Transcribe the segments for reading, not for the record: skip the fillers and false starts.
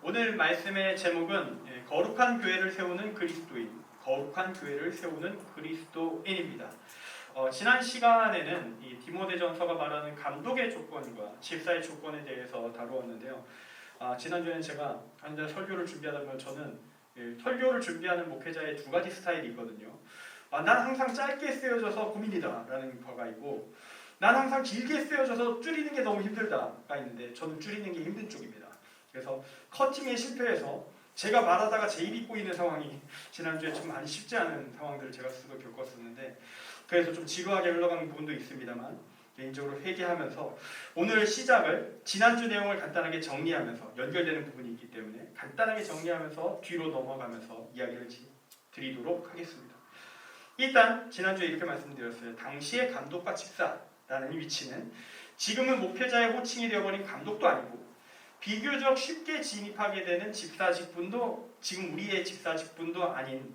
오늘 말씀의 제목은 거룩한 교회를 세우는 그리스도인, 거룩한 교회를 세우는 그리스도인입니다. 지난 시간에는 이 디모데전서가 말하는 감독의 조건과 집사의 조건에 대해서 다루었는데요. 지난주에는 제가 한 설교를 준비하다 보면 저는 설교를 준비하는 목회자의 두 가지 스타일이 있거든요. 난 항상 짧게 쓰여져서 고민이다 라는 거가 있고, 난 항상 길게 쓰여져서 줄이는 게 너무 힘들다가 있는데, 저는 줄이는 게 힘든 쪽입니다. 그래서 커팅에 실패해서 제가 말하다가 제 입이 꼬이는 상황이 지난주에 좀 많이 쉽지 않은 상황들을 제가 스스로 겪었었는데, 그래서 좀 지루하게 흘러가는 부분도 있습니다만 개인적으로 회개하면서 오늘 시작을 지난주 내용을 간단하게 정리하면서 연결되는 부분이 있기 때문에 간단하게 정리하면서 뒤로 넘어가면서 이야기를 드리도록 하겠습니다. 일단 지난주에 이렇게 말씀드렸어요. 당시의 감독과 집사라는 위치는 지금은 목회자의 호칭이 되어버린 감독도 아니고 비교적 쉽게 진입하게 되는 집사 직분도 지금 우리의 집사 직분도 아닌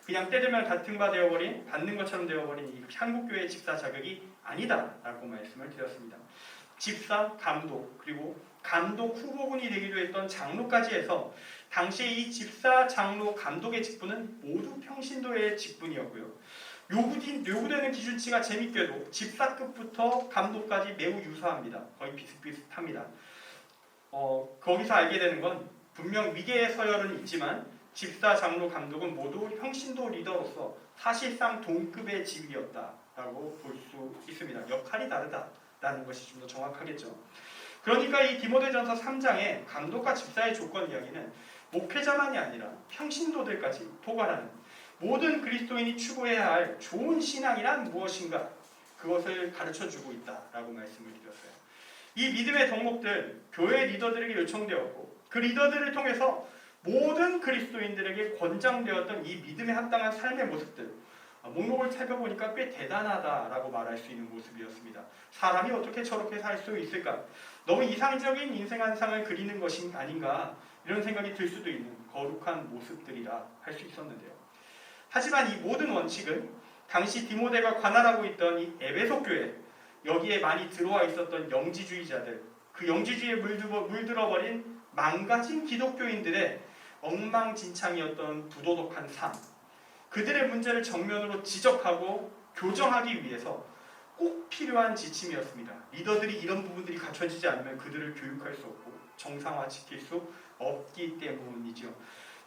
그냥 때되면 같은 바 되어버린 받는 것처럼 되어버린 이 한국교회 집사 자격이 아니다라고 말씀을 드렸습니다. 집사, 감독, 그리고 감독 후보군이 되기도 했던 장로까지 해서 당시에 이 집사, 장로, 감독의 직분은 모두 평신도의 직분이었고요. 요구되는 기준치가 재밌게도 집사급부터 감독까지 매우 유사합니다. 거의 비슷비슷합니다. 거기서 알게 되는 건 분명 위계의 서열은 있지만 집사, 장로, 감독은 모두 평신도 리더로서 사실상 동급의 직위였다라고 볼 수 있습니다. 역할이 다르다라는 것이 좀 더 정확하겠죠. 그러니까 이 디모데전서 3장의 감독과 집사의 조건 이야기는 목회자만이 아니라 평신도들까지 포괄하는 모든 그리스도인이 추구해야 할 좋은 신앙이란 무엇인가, 그것을 가르쳐주고 있다라고 말씀을 드렸어요. 이 믿음의 덕목들, 교회 리더들에게 요청되었고 그 리더들을 통해서 모든 그리스도인들에게 권장되었던 이 믿음에 합당한 삶의 모습들, 목록을 살펴보니까 꽤 대단하다라고 말할 수 있는 모습이었습니다. 사람이 어떻게 저렇게 살 수 있을까? 너무 이상적인 인생 한 상을 그리는 것이 아닌가, 이런 생각이 들 수도 있는 거룩한 모습들이라 할 수 있었는데요. 하지만 이 모든 원칙은 당시 디모데가 관할하고 있던 이 에베소 교회, 여기에 많이 들어와 있었던 영지주의자들, 그 영지주의에 물들어버린 망가진 기독교인들의 엉망진창이었던 부도덕한 삶, 그들의 문제를 정면으로 지적하고 교정하기 위해서 꼭 필요한 지침이었습니다. 리더들이 이런 부분들이 갖춰지지 않으면 그들을 교육할 수 없고 정상화시킬 수 없기 때문이죠.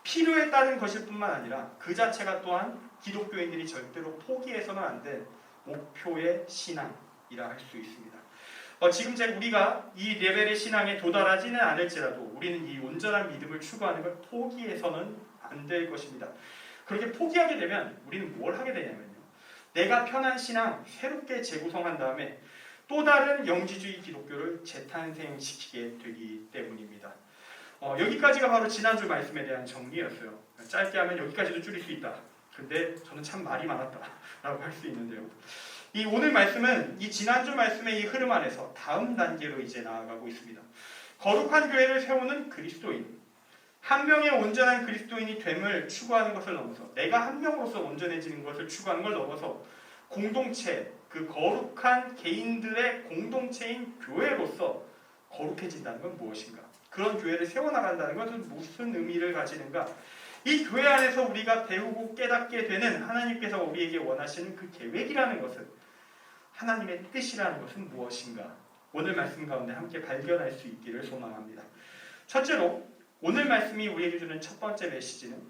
필요에 따른 것일 뿐만 아니라 그 자체가 또한 기독교인들이 절대로 포기해서는 안 될 목표의 신앙이라 할 수 있습니다. 지금 우리가 이 레벨의 신앙에 도달하지는 않을지라도 우리는 이 온전한 믿음을 추구하는 걸 포기해서는 안 될 것입니다. 그렇게 포기하게 되면 우리는 뭘 하게 되냐면요, 내가 편한 신앙 새롭게 재구성한 다음에 또 다른 영지주의 기독교를 재탄생시키게 되기 때문입니다. 여기까지가 바로 지난주 말씀에 대한 정리였어요. 짧게 하면 여기까지도 줄일 수 있다. 근데 저는 참 말이 많았다라고 할 수 있는데요. 이 오늘 말씀은 이 지난주 말씀의 이 흐름 안에서 다음 단계로 이제 나아가고 있습니다. 거룩한 교회를 세우는 그리스도인, 한 명의 온전한 그리스도인이 됨을 추구하는 것을 넘어서 내가 한 명으로서 온전해지는 것을 추구하는 걸 넘어서 공동체, 그 거룩한 개인들의 공동체인 교회로서 거룩해진다는 건 무엇인가? 그런 교회를 세워나간다는 것은 무슨 의미를 가지는가? 이 교회 안에서 우리가 배우고 깨닫게 되는 하나님께서 우리에게 원하시는 그 계획이라는 것은, 하나님의 뜻이라는 것은 무엇인가? 오늘 말씀 가운데 함께 발견할 수 있기를 소망합니다. 첫째로 오늘 말씀이 우리에게 주는 첫 번째 메시지는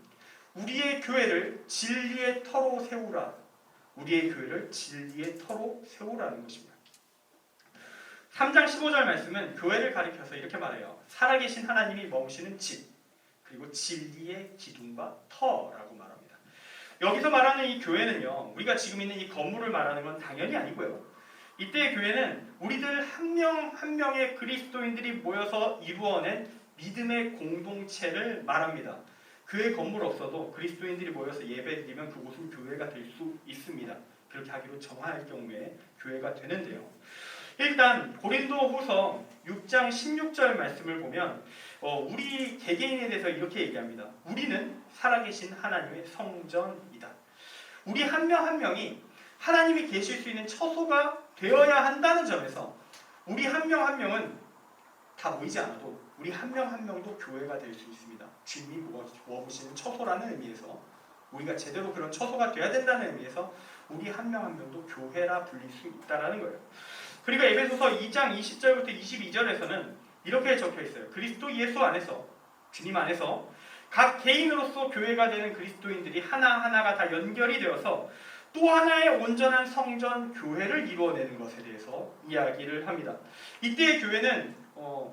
우리의 교회를 진리의 터로 세우라. 우리의 교회를 진리의 터로 세우라는 것입니다. 3장 15절 말씀은 교회를 가리켜서 이렇게 말해요. 살아계신 하나님이 머무시는 집, 그리고 진리의 기둥과 터라고 말합니다. 여기서 말하는 이 교회는요, 우리가 지금 있는 이 건물을 말하는 건 당연히 아니고요. 이때의 교회는 우리들 한 명 한 명의 그리스도인들이 모여서 이루어낸 믿음의 공동체를 말합니다. 교회 건물 없어도 그리스도인들이 모여서 예배드리면 그곳은 교회가 될 수 있습니다. 그렇게 하기로 정할 경우에 교회가 되는데요. 일단 고린도후서 6장 16절 말씀을 보면 우리 개개인에 대해서 이렇게 얘기합니다. 우리는 살아계신 하나님의 성전이다. 우리 한 명 한 명이 하나님이 계실 수 있는 처소가 되어야 한다는 점에서 우리 한 명 한 명은 다 모이지 않아도 우리 한 명 한 명도 교회가 될 수 있습니다. 주님이 모아보시는 처소라는 의미에서 우리가 제대로 그런 처소가 돼야 된다는 의미에서 우리 한 명 한 명도 교회라 불릴 수 있다는 거예요. 그리고 에베소서 2장 20절부터 22절에서는 이렇게 적혀 있어요. 그리스도 예수 안에서, 주님 안에서 각 개인으로서 교회가 되는 그리스도인들이 하나하나가 다 연결이 되어서 또 하나의 온전한 성전 교회를 이루어내는 것에 대해서 이야기를 합니다. 이때의 교회는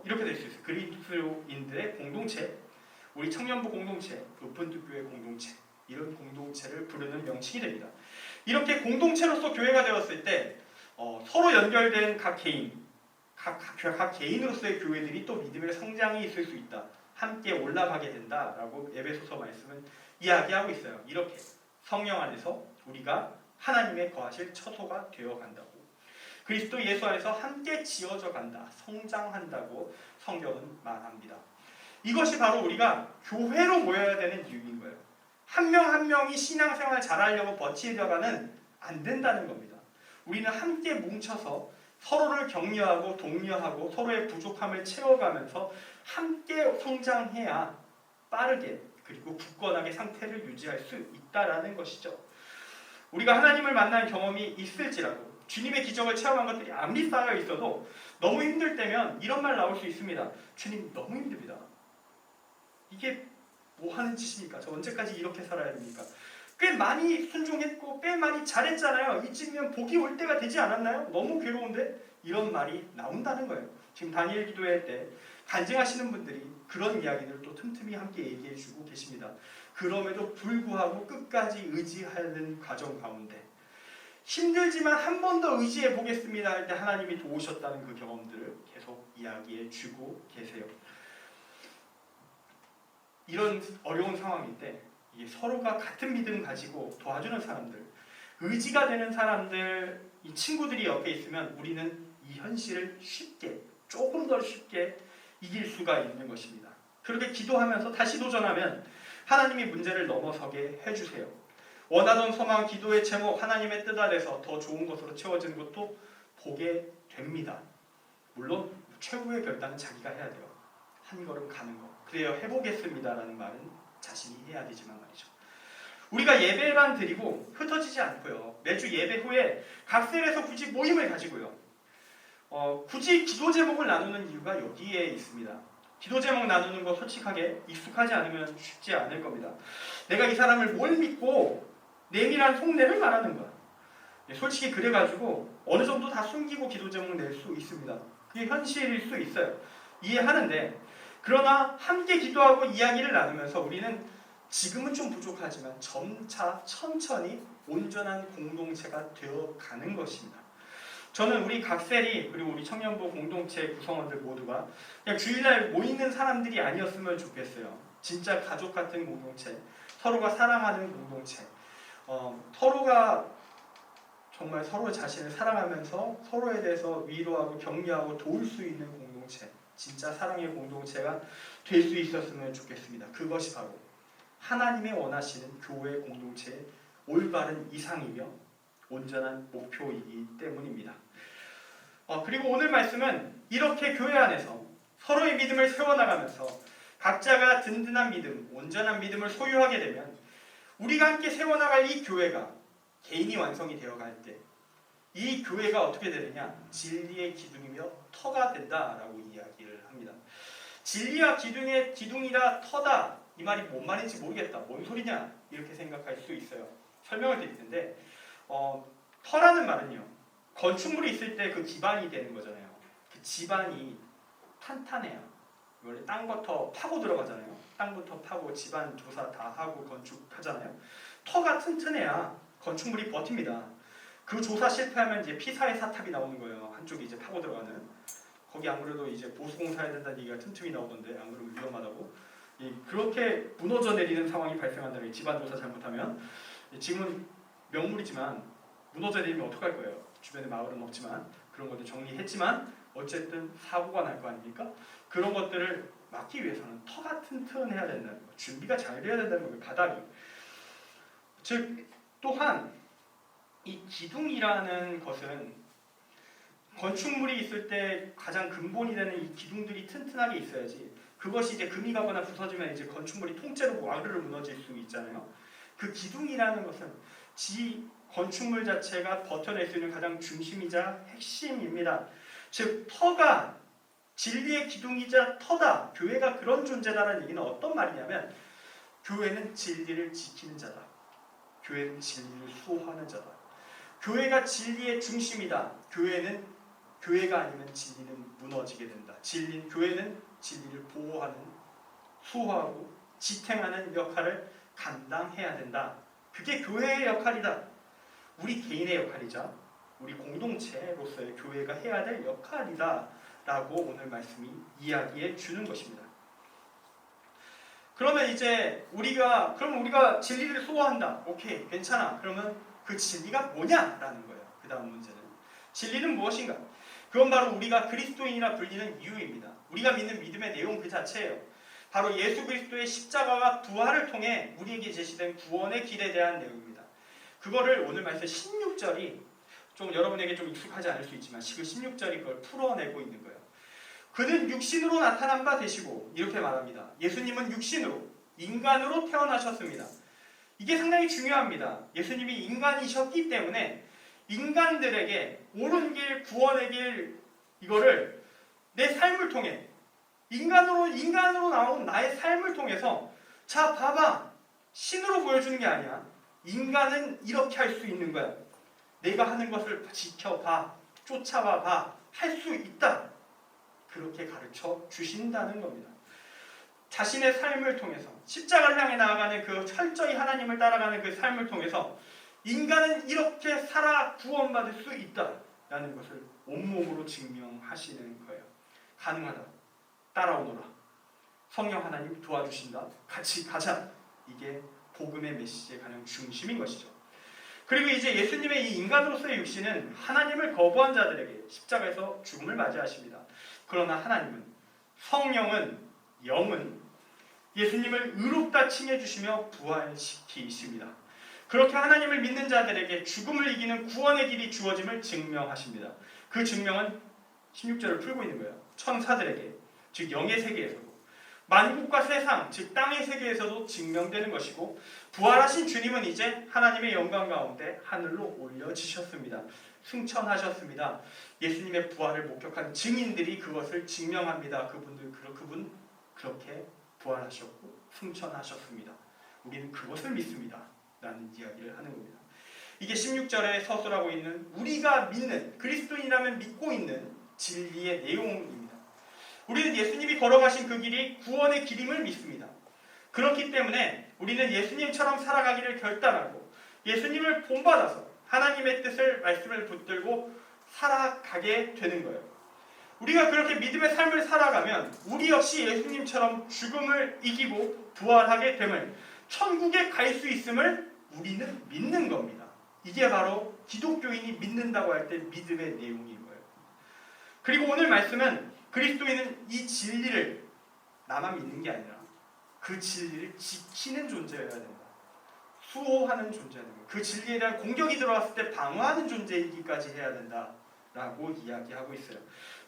이렇게 될 수 있어요. 그리스도인들의 공동체, 우리 청년부 공동체, 오픈투교회 공동체, 이런 공동체를 부르는 명칭이 됩니다. 이렇게 공동체로서 교회가 되었을 때 서로 연결된 각 개인으로서의 교회들이 또 믿음의 성장이 있을 수 있다. 함께 올라가게 된다라고 에베소서 말씀은 이야기하고 있어요. 이렇게 성령 안에서 우리가 하나님의 거하실 처소가 되어 간다고. 그리스도 예수 안에서 함께 지어져 간다. 성장한다고 성경은 말합니다. 이것이 바로 우리가 교회로 모여야 되는 이유인 거예요. 한 명 한 명이 신앙생활 잘하려고 버티려가는 안 된다는 겁니다. 우리는 함께 뭉쳐서 서로를 격려하고 독려하고 서로의 부족함을 채워가면서 함께 성장해야 빠르게 그리고 굳건하게 상태를 유지할 수 있다라는 것이죠. 우리가 하나님을 만난 경험이 있을지라도 주님의 기적을 체험한 것들이 아무리 쌓여 있어도 너무 힘들 때면 이런 말 나올 수 있습니다. 주님 너무 힘듭니다. 이게 뭐 하는 짓입니까? 저 언제까지 이렇게 살아야 됩니까? 꽤 많이 순종했고 꽤 많이 잘했잖아요. 이쯤이면 복이 올 때가 되지 않았나요? 너무 괴로운데? 이런 말이 나온다는 거예요. 지금 다니엘 기도회 때 간증하시는 분들이 그런 이야기들을 또 틈틈이 함께 얘기해 주고 계십니다. 그럼에도 불구하고 끝까지 의지하는 과정 가운데 힘들지만 한 번 더 의지해 보겠습니다 할 때 하나님이 도우셨다는 그 경험들을 계속 이야기해 주고 계세요. 이런 어려운 상황일 때 이게 서로가 같은 믿음 가지고 도와주는 사람들, 의지가 되는 사람들, 이 친구들이 옆에 있으면 우리는 이 현실을 쉽게, 조금 더 쉽게 이길 수가 있는 것입니다. 그렇게 기도하면서 다시 도전하면 하나님이 문제를 넘어서게 해주세요. 원하던 소망, 기도의 제목, 하나님의 뜻 아래서 더 좋은 것으로 채워지는 것도 보게 됩니다. 물론 최후의 결단은 자기가 해야 돼요. 한 걸음 가는 거. 그래요, 해보겠습니다라는 말은 자신이 해야 되지만 말이죠. 우리가 예배만 드리고 흩어지지 않고요. 매주 예배 후에 각 셀에서 굳이 모임을 가지고요. 굳이 기도 제목을 나누는 이유가 여기에 있습니다. 기도 제목 나누는 거 솔직하게 익숙하지 않으면 쉽지 않을 겁니다. 내가 이 사람을 뭘 믿고 내밀한 속내를 말하는 거야. 솔직히 그래가지고 어느 정도 다 숨기고 기도 제목 낼 수 있습니다. 그게 현실일 수 있어요. 이해하는데 그러나 함께 기도하고 이야기를 나누면서 우리는 지금은 좀 부족하지만 점차 천천히 온전한 공동체가 되어가는 것입니다. 저는 우리 각 셀이 그리고 우리 청년부 공동체 구성원들 모두가 그냥 주일날 모이는 사람들이 아니었으면 좋겠어요. 진짜 가족 같은 공동체, 서로가 사랑하는 공동체, 서로가 정말 서로 자신을 사랑하면서 서로에 대해서 위로하고 격려하고 도울 수 있는 공동체, 진짜 사랑의 공동체가 될 수 있었으면 좋겠습니다. 그것이 바로 하나님의 원하시는 교회 공동체의 올바른 이상이며 온전한 목표이기 때문입니다. 그리고 오늘 말씀은 이렇게 교회 안에서 서로의 믿음을 세워나가면서 각자가 든든한 믿음, 온전한 믿음을 소유하게 되면 우리가 함께 세워나갈 이 교회가 개인이 완성이 되어갈 때 이 교회가 어떻게 되느냐? 진리의 기둥이며 터가 된다라고 이야기를 합니다. 진리와 기둥이라 터다, 이 말이 뭔 말인지 모르겠다, 뭔 소리냐 이렇게 생각할 수 있어요. 설명을 드릴 텐데 터라는 말은요, 건축물이 있을 때 그 기반이 되는 거잖아요. 그 지반이 탄탄해야 원래 땅부터 파고 들어가잖아요. 땅부터 파고 지반 조사 다 하고 건축하잖아요. 터가 튼튼해야 건축물이 버팁니다. 그 조사 실패하면 이제 피사의 사탑이 나오는 거예요. 한쪽이 이제 파고 들어가는. 거기 안 그래도 이제 보수공사 해야 된다는 얘기가 틈틈이 나오던데 안 그러면 위험하다고. 그렇게 무너져 내리는 상황이 발생한다는 거예요. 지반 조사 잘못하면. 지금은 명물이지만 무너져 내리면 어떡할 거예요. 주변에 마을은 없지만 그런 것들 정리했지만 어쨌든 사고가 날 거 아닙니까? 그런 것들을 막기 위해서는 터가 튼튼해야 된다는 거, 준비가 잘 돼야 된다는 거예요. 바닥이. 즉 또한 이 기둥이라는 것은 건축물이 있을 때 가장 근본이 되는 이 기둥들이 튼튼하게 있어야지. 그것이 이제 금이 가거나 부서지면 이제 건축물이 통째로 와르르 무너질 수 있잖아요. 그 기둥이라는 것은 건축물 자체가 버텨낼 수 있는 가장 중심이자 핵심입니다. 즉 터가 진리의 기둥이자 터다. 교회가 그런 존재다라는 얘기는 어떤 말이냐면 교회는 진리를 지키는 자다. 교회는 진리를 수호하는 자다. 교회가 진리의 중심이다. 교회가 아니면 진리는 무너지게 된다. 교회는 진리를 보호하는, 수호하고 지탱하는 역할을 감당해야 된다. 그게 교회의 역할이다. 우리 개인의 역할이자 우리 공동체로서의 교회가 해야 될 역할이다 라고 오늘 말씀이 이야기해 주는 것입니다. 그러면 이제 우리가 진리를 수호한다. 오케이, 괜찮아. 그러면 그 진리가 뭐냐라는 거예요. 그 다음 문제는 진리는 무엇인가? 그건 바로 우리가 그리스도인이라 불리는 이유입니다. 우리가 믿는 믿음의 내용 그 자체예요. 바로 예수 그리스도의 십자가와 부활을 통해 우리에게 제시된 구원의 길에 대한 내용입니다. 그거를 오늘 말씀 16절이 좀 여러분에게 좀 익숙하지 않을 수 있지만 지금 16절이 그걸 풀어내고 있는 거예요. 그는 육신으로 나타난 바 되시고 이렇게 말합니다. 예수님은 육신으로 인간으로 태어나셨습니다. 이게 상당히 중요합니다. 예수님이 인간이셨기 때문에 인간들에게 옳은 길, 구원의 길 이거를 내 삶을 통해 인간으로 나온 나의 삶을 통해서 자 봐봐 신으로 보여주는 게 아니야. 인간은 이렇게 할 수 있는 거야. 내가 하는 것을 지켜봐, 쫓아와봐, 할 수 있다. 그렇게 가르쳐 주신다는 겁니다. 자신의 삶을 통해서 십자가를 향해 나아가는 그 철저히 하나님을 따라가는 그 삶을 통해서 인간은 이렇게 살아 구원받을 수 있다라는 것을 온몸으로 증명하시는 거예요. 가능하다. 따라오너라. 성령 하나님 도와주신다. 같이 가자. 이게 복음의 메시지의 가장 중심인 것이죠. 그리고 이제 예수님의 이 인간으로서의 육신은 하나님을 거부한 자들에게 십자가에서 죽음을 맞이하십니다. 그러나 하나님은 성령은 영은 예수님을 의롭다 칭해 주시며 부활시키십니다. 그렇게 하나님을 믿는 자들에게 죽음을 이기는 구원의 길이 주어짐을 증명하십니다. 그 증명은 16절을 풀고 있는 거예요. 천사들에게, 즉 영의 세계에서도 만국과 세상, 즉 땅의 세계에서도 증명되는 것이고 부활하신 주님은 이제 하나님의 영광 가운데 하늘로 올려지셨습니다. 승천하셨습니다. 예수님의 부활을 목격한 증인들이 그것을 증명합니다. 그분 그렇게 부활하셨고 승천하셨습니다. 우리는 그것을 믿습니다. 라는 이야기를 하는 겁니다. 이게 16절에 서술하고 있는 우리가 믿는 그리스도인이라면 믿고 있는 진리의 내용입니다. 우리는 예수님이 걸어가신 그 길이 구원의 길임을 믿습니다. 그렇기 때문에 우리는 예수님처럼 살아가기를 결단하고 예수님을 본받아서 하나님의 뜻을 말씀을 붙들고 살아가게 되는 거예요. 우리가 그렇게 믿음의 삶을 살아가면 우리 역시 예수님처럼 죽음을 이기고 부활하게 됨을 천국에 갈 수 있음을 우리는 믿는 겁니다. 이게 바로 기독교인이 믿는다고 할 때 믿음의 내용인 거예요. 그리고 오늘 말씀은 그리스도인은 이 진리를 나만 믿는 게 아니라 그 진리를 지키는 존재여야 된다. 수호하는 존재여야 된다. 그 진리에 대한 공격이 들어왔을 때 방어하는 존재이기까지 해야 된다라고 이야기하고 있어요.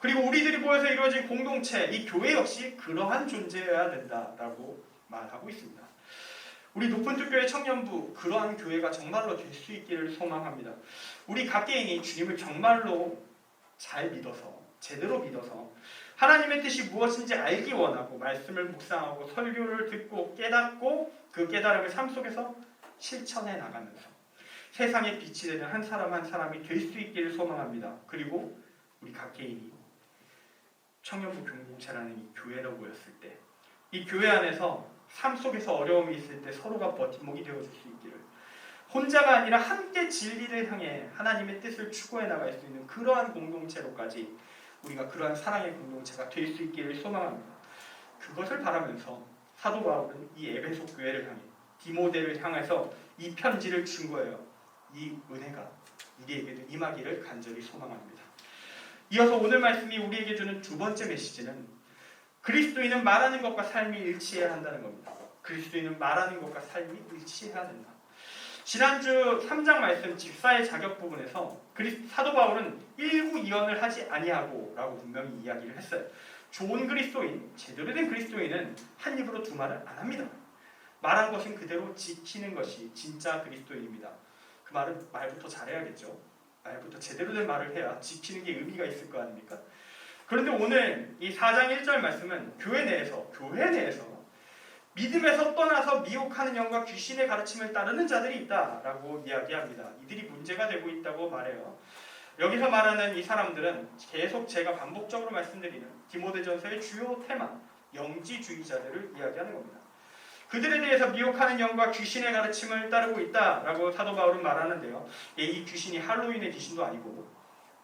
그리고 우리들이 모여서 이루어진 공동체, 이 교회 역시 그러한 존재여야 된다라고 말하고 있습니다. 우리 높은 특교회 청년부 그러한 교회가 정말로 될 수 있기를 소망합니다. 우리 각 개인이 주님을 정말로 잘 믿어서 제대로 믿어서 하나님의 뜻이 무엇인지 알기 원하고 말씀을 묵상하고 설교를 듣고 깨닫고 그 깨달음을 삶 속에서 실천해 나가면서 세상에 빛이 되는 한 사람 한 사람이 될 수 있기를 소망합니다. 그리고 우리 각 개인이 청년부 공동체라는 이 교회로 모였을 때 이 교회 안에서 삶 속에서 어려움이 있을 때 서로가 버팀목이 되어줄 수 있기를 혼자가 아니라 함께 진리를 향해 하나님의 뜻을 추구해 나갈 수 있는 그러한 공동체로까지 우리가 그러한 사랑의 공동체가 될 수 있기를 소망합니다. 그것을 바라면서 사도 바울은 이 에베소 교회를 향해 디모데를 향해서 이 편지를 준 거예요. 이 은혜가 우리에게도 임하기를 간절히 소망합니다. 이어서 오늘 말씀이 우리에게 주는 두 번째 메시지는 그리스도인은 말하는 것과 삶이 일치해야 한다는 겁니다. 그리스도인은 말하는 것과 삶이 일치해야 된다. 지난주 3장 말씀 직사의 자격 부분에서 사도 바울은 일구이언을 하지 아니하고 라고 분명히 이야기를 했어요. 좋은 그리스도인, 제대로 된 그리스도인은 한 입으로 두 말을 안 합니다. 말한 것은 그대로 지키는 것이 진짜 그리스도인입니다. 그 말은 말부터 잘해야겠죠. 말부터 제대로 된 말을 해야 지키는 게 의미가 있을 거 아닙니까? 그런데 오늘 이 4장 1절 말씀은 교회 내에서 믿음에서 떠나서 미혹하는 영과 귀신의 가르침을 따르는 자들이 있다라고 이야기합니다. 이들이 문제가 되고 있다고 말해요. 여기서 말하는 이 사람들은 계속 제가 반복적으로 말씀드리는 디모데전서의 주요 테마, 영지주의자들을 이야기하는 겁니다. 그들에 대해서 미혹하는 영과 귀신의 가르침을 따르고 있다라고 사도 바울은 말하는데요. 이 귀신이 할로윈의 귀신도 아니고,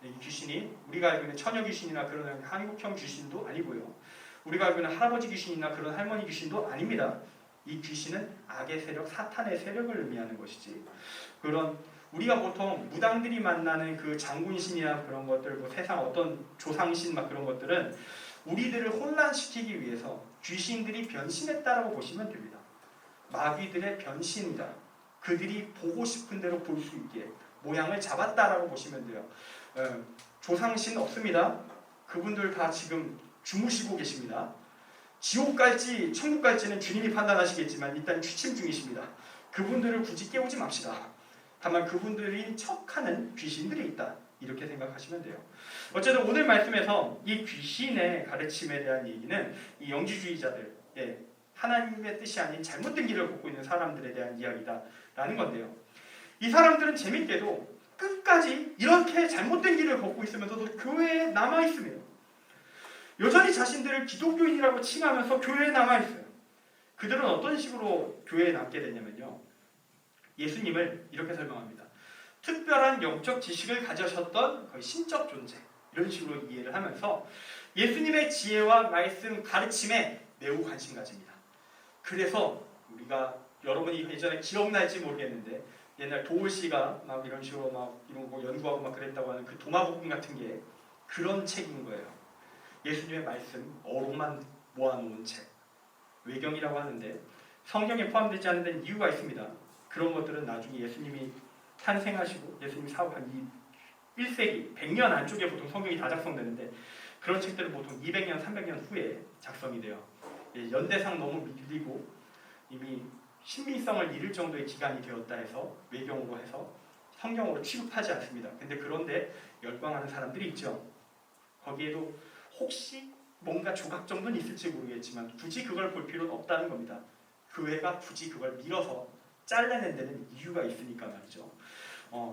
이 귀신이 우리가 알고 있는 처녀 귀신이나 그런 한국형 귀신도 아니고요. 우리가 알고 있는 할아버지 귀신이나 그런 할머니 귀신도 아닙니다. 이 귀신은 악의 세력, 사탄의 세력을 의미하는 것이지, 그런 우리가 보통 무당들이 만나는 그 장군신이나 그런 것들, 뭐 세상 어떤 조상신 막 그런 것들은 우리들을 혼란시키기 위해서 귀신들이 변신했다라고 보시면 됩니다. 마귀들의 변신이다. 그들이 보고 싶은 대로 볼 수 있게 모양을 잡았다라고 보시면 돼요. 조상신 없습니다. 그분들 다 지금 주무시고 계십니다. 지옥 갈지 천국 갈지는 주님이 판단하시겠지만 일단 취침 중이십니다. 그분들을 굳이 깨우지 맙시다. 다만 그분들이 척하는 귀신들이 있다. 이렇게 생각하시면 돼요. 어쨌든 오늘 말씀에서 이 귀신의 가르침에 대한 얘기는 이 영지주의자들, 하나님의 뜻이 아닌 잘못된 길을 걷고 있는 사람들에 대한 이야기다라는 건데요. 이 사람들은 재밌게도 끝까지 이렇게 잘못된 길을 걷고 있으면서도 교회에 남아있습니다. 여전히 자신들을 기독교인이라고 칭하면서 교회에 남아있어요. 그들은 어떤 식으로 교회에 남게 됐냐면요. 예수님을 이렇게 설명합니다. 특별한 영적 지식을 가지셨던 거의 신적 존재, 이런 식으로 이해를 하면서 예수님의 지혜와 말씀, 가르침에 매우 관심 가집니다. 그래서 우리가 여러분이 예전에 기억날지 모르겠는데 옛날 도올 씨가 막 이런 식으로 막 이런 거 연구하고 막 그랬다고 하는 그 도마복음 같은 게 그런 책인 거예요. 예수님의 말씀, 어록만 모아놓은 책, 외경이라고 하는데 성경에 포함되지 않는 데는 이유가 있습니다. 그런 것들은 나중에 예수님이 탄생하시고 예수님이 사업한 1세기, 100년 안쪽에 보통 성경이 다 작성되는데 그런 책들은 보통 200년, 300년 후에 작성이 돼요. 연대상 너무 밀리고 이미 신빙성을 잃을 정도의 기간이 되었다 해서 외경으로 해서 성경으로 취급하지 않습니다. 근데 그런데 열광하는 사람들이 있죠. 거기에도 혹시 뭔가 조각 정도는 있을지 모르겠지만 굳이 그걸 볼 필요는 없다는 겁니다. 교회가 굳이 그걸 밀어서 잘라낸 데는 이유가 있으니까 말이죠.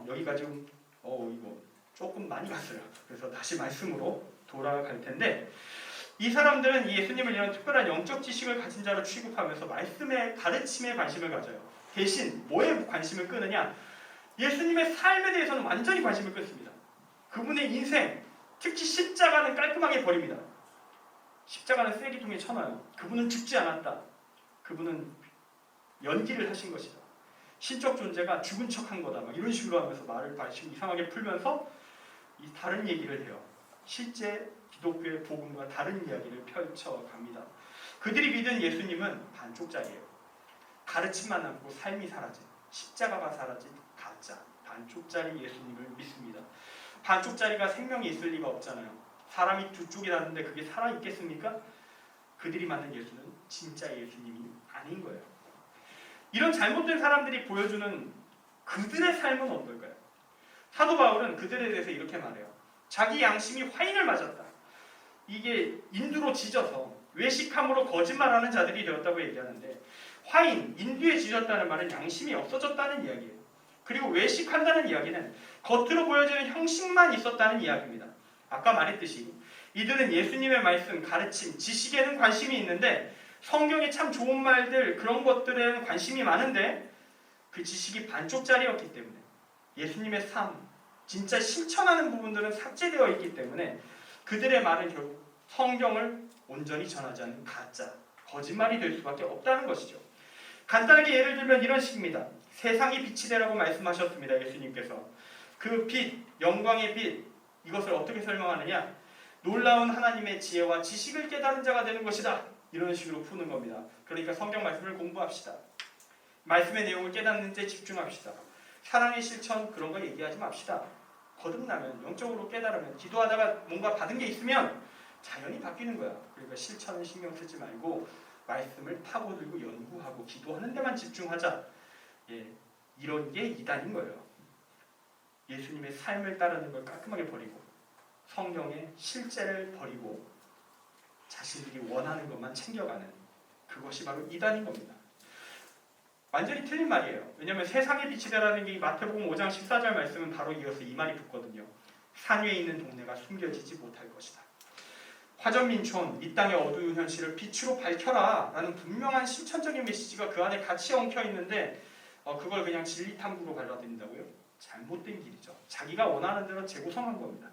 여기가 지금 이거 조금 많이 갔어요. 그래서 다시 말씀으로 돌아갈 텐데 이 사람들은 예수님을 이런 특별한 영적 지식을 가진 자로 취급하면서 말씀의 가르침에 관심을 가져요. 대신 뭐에 관심을 끄느냐? 예수님의 삶에 대해서는 완전히 관심을 끊습니다. 그분의 인생, 특히 십자가는 깔끔하게 버립니다. 십자가는 쓰레기통에 쳐놔요. 그분은 죽지 않았다. 그분은 연기를 하신 것이다. 신적 존재가 죽은 척한 거다. 막 이런 식으로 하면서 말을 발심 이상하게 풀면서 이 다른 얘기를 해요. 실제 기독교의 복음과 다른 이야기를 펼쳐갑니다. 그들이 믿은 예수님은 반쪽짜리예요. 가르침만 남고 삶이 사라진, 십자가가 사라진 가짜, 반쪽짜리 예수님을 믿습니다. 반쪽짜리가 생명이 있을 리가 없잖아요. 사람이 두 쪽이 났는데 그게 살아있겠습니까? 그들이 만든 예수는 진짜 예수님이 아닌 거예요. 이런 잘못된 사람들이 보여주는 그들의 삶은 어떨까요? 사도 바울은 그들에 대해서 이렇게 말해요. 자기 양심이 화인을 맞았다. 이게 인두로 지져서 외식함으로 거짓말하는 자들이 되었다고 얘기하는데 화인, 인두에 지졌다는 말은 양심이 없어졌다는 이야기예요. 그리고 외식한다는 이야기는 겉으로 보여지는 형식만 있었다는 이야기입니다. 아까 말했듯이 이들은 예수님의 말씀, 가르침, 지식에는 관심이 있는데 성경에 참 좋은 말들 그런 것들에는 관심이 많은데 그 지식이 반쪽짜리였기 때문에 예수님의 삶, 진짜 실천하는 부분들은 삭제되어 있기 때문에 그들의 말은 결국 성경을 온전히 전하지 않는 가짜, 거짓말이 될 수밖에 없다는 것이죠. 간단하게 예를 들면 이런 식입니다. 세상이 빛이 되라고 말씀하셨습니다. 예수님께서. 그 빛, 영광의 빛, 이것을 어떻게 설명하느냐? 놀라운 하나님의 지혜와 지식을 깨달은 자가 되는 것이다. 이런 식으로 푸는 겁니다. 그러니까 성경 말씀을 공부합시다. 말씀의 내용을 깨닫는 데 집중합시다. 사랑의 실천 그런 거 얘기하지 맙시다. 거듭나면 영적으로 깨달으면 기도하다가 뭔가 받은 게 있으면 자연히 바뀌는 거야. 그러니까 실천을 신경 쓰지 말고 말씀을 파고들고 연구하고 기도하는 데만 집중하자. 예, 이런 게 이단인 거예요. 예수님의 삶을 따르는 걸 깔끔하게 버리고 성경의 실제를 버리고 자신들이 원하는 것만 챙겨가는 그것이 바로 이단인 겁니다. 완전히 틀린 말이에요. 왜냐하면 세상의 빛이 되라는 게 마태복음 5장 14절 말씀은 바로 이어서 이 말이 붙거든요. 산 위에 있는 동네가 숨겨지지 못할 것이다. 화전민촌, 이 땅의 어두운 현실을 빛으로 밝혀라 라는 분명한 실천적인 메시지가 그 안에 같이 엉켜 있는데 그걸 그냥 진리탐구로 받아들인다고요? 잘못된 길이죠. 자기가 원하는 대로 재구성한 겁니다.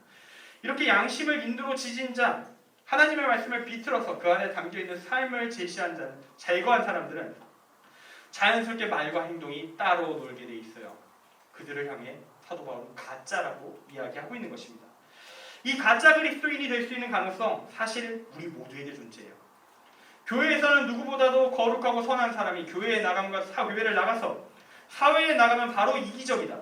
이렇게 양심을 인도로 지진 자, 하나님의 말씀을 비틀어서 그 안에 담겨있는 삶을 제시한 자는, 제거한 사람들은 자연스럽게 말과 행동이 따로 놀게 돼 있어요. 그들을 향해 사도 바울은 가짜라고 이야기하고 있는 것입니다. 이 가짜 그리스도인이 될 수 있는 가능성 사실 우리 모두에게 존재해요. 교회에서는 누구보다도 거룩하고 선한 사람이 교회에 나가면 교회를 나가서 사회에 나가면 바로 이기적이다.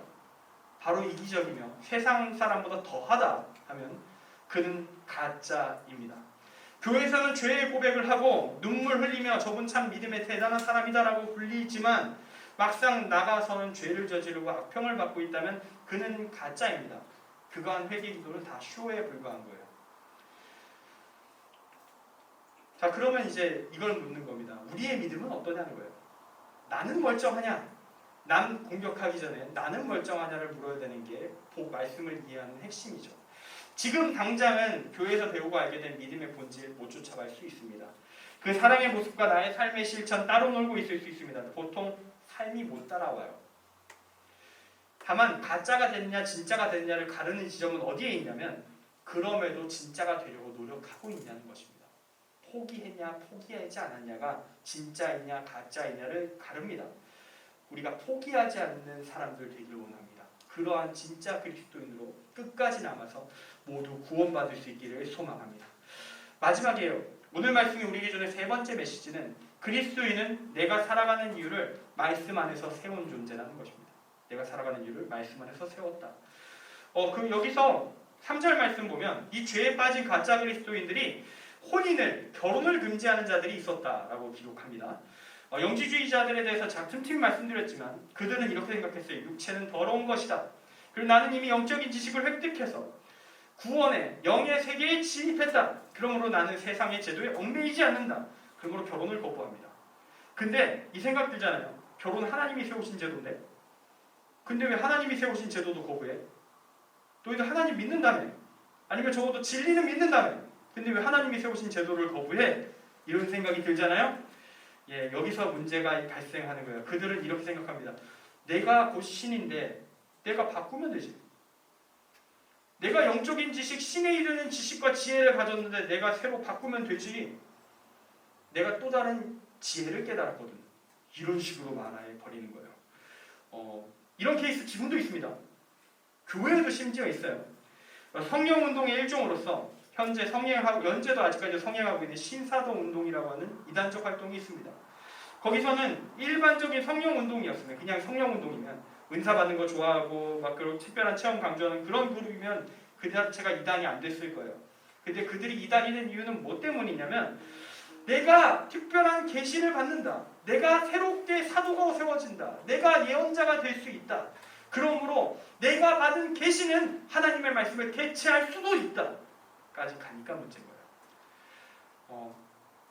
바로 이기적이며 세상 사람보다 더하다 하면 그는 가짜입니다. 교회에서는 죄의 고백을 하고 눈물 흘리며 저분 참 믿음의 대단한 사람이다라고 불리지만 막상 나가서는 죄를 저지르고 악평을 받고 있다면 그는 가짜입니다. 그간 회개 기도는 다 쇼에 불과한 거예요. 자, 그러면 이제 이걸 묻는 겁니다. 우리의 믿음은 어떠냐는 거예요. 나는 멀쩡하냐? 남 공격하기 전에 나는 멀쩡하냐를 물어야 되는 게 복 말씀을 이해하는 핵심이죠. 지금 당장은 교회에서 배우고 알게 된 믿음의 본질 못 쫓아갈 수 있습니다. 그 사랑의 모습과 나의 삶의 실천 따로 놀고 있을 수 있습니다. 보통 삶이 못 따라와요. 다만 가짜가 됐냐 진짜가 됐냐를 가르는 지점은 어디에 있냐면 그럼에도 진짜가 되려고 노력하고 있냐는 것입니다. 포기했냐 포기하지 않았냐가 진짜이냐 가짜이냐를 가릅니다. 우리가 포기하지 않는 사람들 되기를 원합니다. 그러한 진짜 그리스도인으로 끝까지 남아서 모두 구원받을 수 있기를 소망합니다. 마지막이에요. 오늘 말씀이 우리에게 주는 세 번째 메시지는 그리스도인은 내가 살아가는 이유를 말씀 안에서 세운 존재라는 것입니다. 내가 살아가는 이유를 말씀 안에서 세웠다. 여기서 3절 말씀 보면 이 죄에 빠진 가짜 그리스도인들이 결혼을 금지하는 자들이 있었다라고 기록합니다. 영지주의자들에 대해서 틈틈이 말씀드렸지만 그들은 이렇게 생각했어요. 육체는 더러운 것이다. 그리고 나는 이미 영적인 지식을 획득해서 구원의 영의 세계에 진입했다. 그러므로 나는 세상의 제도에 얽매이지 않는다. 그러므로 결혼을 거부합니다. 근데 이 생각 들잖아요. 결혼 하나님이 세우신 제도인데 근데 왜 하나님이 세우신 제도도 거부해? 너희들 하나님 믿는다며? 아니면 적어도 진리는 믿는다며? 근데 왜 하나님이 세우신 제도를 거부해? 이런 생각이 들잖아요. 예, 여기서 문제가 발생하는 거예요. 그들은 이렇게 생각합니다. 내가 곧 신인데 내가 바꾸면 되지. 내가 영적인 지식, 신에 이르는 지식과 지혜를 가졌는데 내가 새로 바꾸면 되지. 내가 또 다른 지혜를 깨달았거든. 이런 식으로 말해 버리는 거예요. 이런 케이스 지금도 있습니다. 교회에도 심지어 있어요. 성령운동의 일종으로서 현재 연재도 아직까지 성행하고 있는 신사도 운동이라고 하는 이단적 활동이 있습니다. 거기서는 일반적인 성령운동이었으면 그냥 성령운동이면 은사 받는 거 좋아하고 막 그런 특별한 체험 강조하는 그런 그룹이면 그 자체가 이단이 안 됐을 거예요. 근데 그들이 이단이 된 이유는 뭐 때문이냐면 내가 특별한 계시를 받는다. 내가 새롭게 사도가 세워진다. 내가 예언자가 될 수 있다. 그러므로 내가 받은 계시는 하나님의 말씀을 대체할 수도 있다. 까지 가니까 문제인 거예요.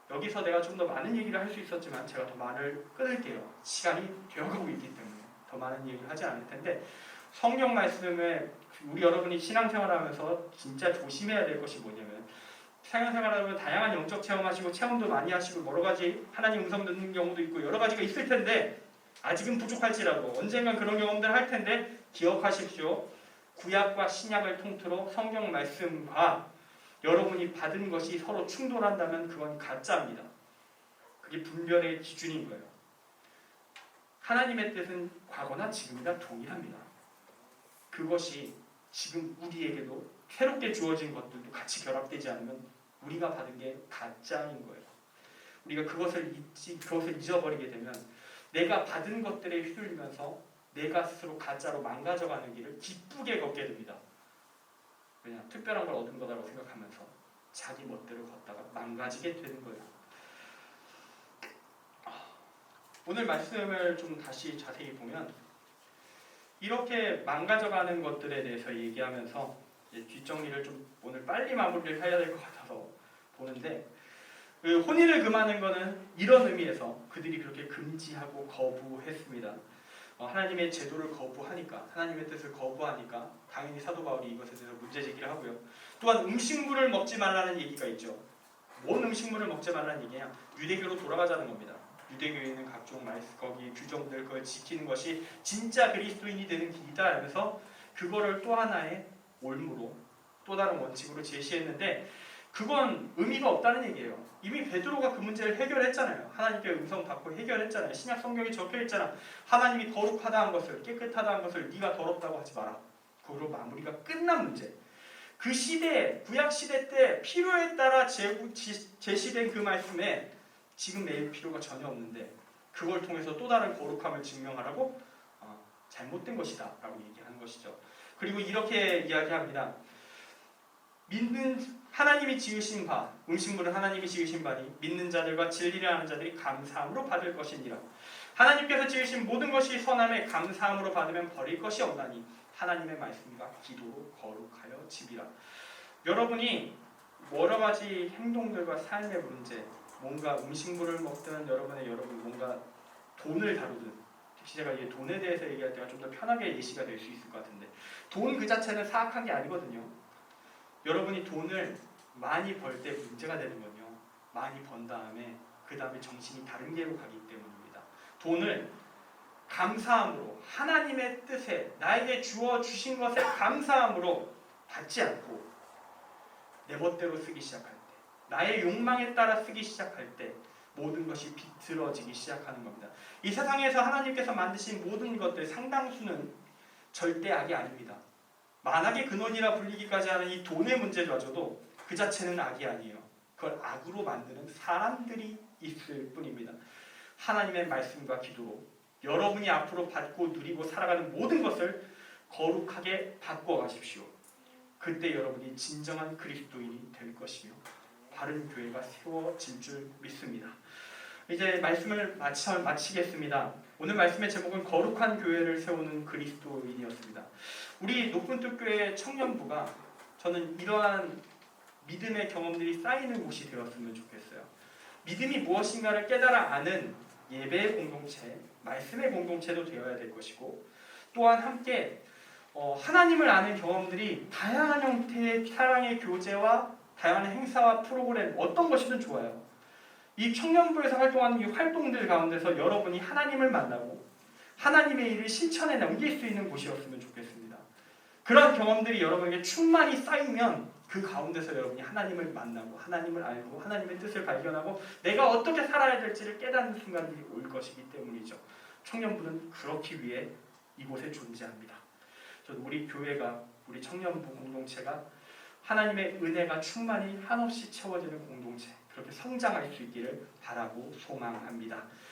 여기서 내가 좀 더 많은 얘기를 할 수 있었지만 제가 더 말을 끊을게요. 시간이 되어가고 있기 때문에 더 많은 얘기를 하지 않을 텐데 성경 말씀에 우리 여러분이 신앙생활하면서 진짜 조심해야 될 것이 뭐냐면 신앙생활하면 다양한 영적 체험하시고 체험도 많이 하시고 여러 가지 하나님 음성 듣는 경우도 있고 여러 가지가 있을 텐데 아직은 부족할지라도 언젠간 그런 경험들 할 텐데 기억하십시오. 구약과 신약을 통틀어 성경 말씀과 여러분이 받은 것이 서로 충돌한다면 그건 가짜입니다. 그게 분별의 기준인 거예요. 하나님의 뜻은 과거나 지금이나 동일합니다. 그것이 지금 우리에게도 새롭게 주어진 것들도 같이 결합되지 않으면 우리가 받은 게 가짜인 거예요. 우리가 그것을 잊어버리게 되면 내가 받은 것들에 휘둘리면서 내가 스스로 가짜로 망가져가는 길을 기쁘게 걷게 됩니다. 왜냐? 특별한 걸 얻은 거다라고 생각하면서 자기 멋대로 걷다가 망가지게 되는 거예요. 오늘 말씀을 좀 다시 자세히 보면 이렇게 망가져가는 것들에 대해서 얘기하면서 뒷정리를 좀 오늘 빨리 마무리를 해야 될 것 같아서 보는데, 그 혼인을 금하는 것은 이런 의미에서 그들이 그렇게 금지하고 거부했습니다. 하나님의 제도를 거부하니까, 하나님의 뜻을 거부하니까 당연히 사도 바울이 이것에 대해서 문제 제기를 하고요. 또한 음식물을 먹지 말라는 얘기가 있죠. 뭔 음식물을 먹지 말라는 얘기냐? 유대교로 돌아가자는 겁니다. 유대교에 있는 각종 거기 규정들 그걸 지키는 것이 진짜 그리스도인이 되는 길이다 하면서 그거를 또 하나의 올무로 또 다른 원칙으로 제시했는데, 그건 의미가 없다는 얘기예요. 이미 베드로가 그 문제를 해결했잖아요. 하나님께 음성 받고 해결했잖아요. 신약 성경에 적혀있잖아. 하나님이 거룩하다는 것을, 깨끗하다는 것을 네가 더럽다고 하지 마라. 그걸로 마무리가 끝난 문제. 그 시대, 구약 시대 때 필요에 따라 제시된 그 말씀에 지금 매일 필요가 전혀 없는데 그걸 통해서 또 다른 거룩함을 증명하라고 잘못된 것이다 라고 얘기하는 것이죠. 그리고 이렇게 이야기합니다. 믿는 하나님이 지으신 바, 음식물은 하나님이 지으신 바니 믿는 자들과 진리를 아는 자들이 감사함으로 받을 것이니라. 하나님께서 지으신 모든 것이 선함에 감사함으로 받으면 버릴 것이 없나니 하나님의 말씀과 기도로 거룩하여 지키라. 여러분이 여러 가지 행동들과 삶의 문제, 뭔가 음식물을 먹든 여러분 뭔가 돈을 다루든, 특히 제가 이 돈에 대해서 얘기할 때가 좀 더 편하게 예시가 될 수 있을 것 같은데, 돈 그 자체는 사악한 게 아니거든요. 여러분이 돈을 많이 벌 때 문제가 되는 건요, 많이 번 다음에 그 다음에 정신이 다른 길로 가기 때문입니다. 돈을 감사함으로, 하나님의 뜻에 나에게 주어 주신 것에 감사함으로 받지 않고 내 멋대로 쓰기 시작할 때, 나의 욕망에 따라 쓰기 시작할 때 모든 것이 비틀어지기 시작하는 겁니다. 이 세상에서 하나님께서 만드신 모든 것들 상당수는 절대 악이 아닙니다. 만악의 근원이라 불리기까지 하는 이 돈의 문제마저도 그 자체는 악이 아니에요. 그걸 악으로 만드는 사람들이 있을 뿐입니다. 하나님의 말씀과 기도로 여러분이 앞으로 받고 누리고 살아가는 모든 것을 거룩하게 바꿔가십시오. 그때 여러분이 진정한 그리스도인이 될 것이며 바른 교회가 세워질 줄 믿습니다. 이제 말씀을 마치겠습니다. 오늘 말씀의 제목은 거룩한 교회를 세우는 그리스도인이었습니다. 우리 높은뜻교회 청년부가 저는 이러한 믿음의 경험들이 쌓이는 곳이 되었으면 좋겠어요. 믿음이 무엇인가를 깨달아 아는 예배의 공동체, 말씀의 공동체도 되어야 될 것이고, 또한 함께 하나님을 아는 경험들이 다양한 형태의 사랑의 교제와 다양한 행사와 프로그램 어떤 것이든 좋아요. 이 청년부에서 활동하는 이 활동들 가운데서 여러분이 하나님을 만나고 하나님의 일을 실천에 넘길 수 있는 곳이었으면 좋겠습니다. 그런 경험들이 여러분에게 충만히 쌓이면 그 가운데서 여러분이 하나님을 만나고 하나님을 알고 하나님의 뜻을 발견하고 내가 어떻게 살아야 될지를 깨닫는 순간이 올 것이기 때문이죠. 청년부는 그렇기 위해 이곳에 존재합니다. 저는 우리 교회가, 우리 청년부 공동체가 하나님의 은혜가 충만히 한없이 채워지는 공동체, 그렇게 성장할 수 있기를 바라고 소망합니다.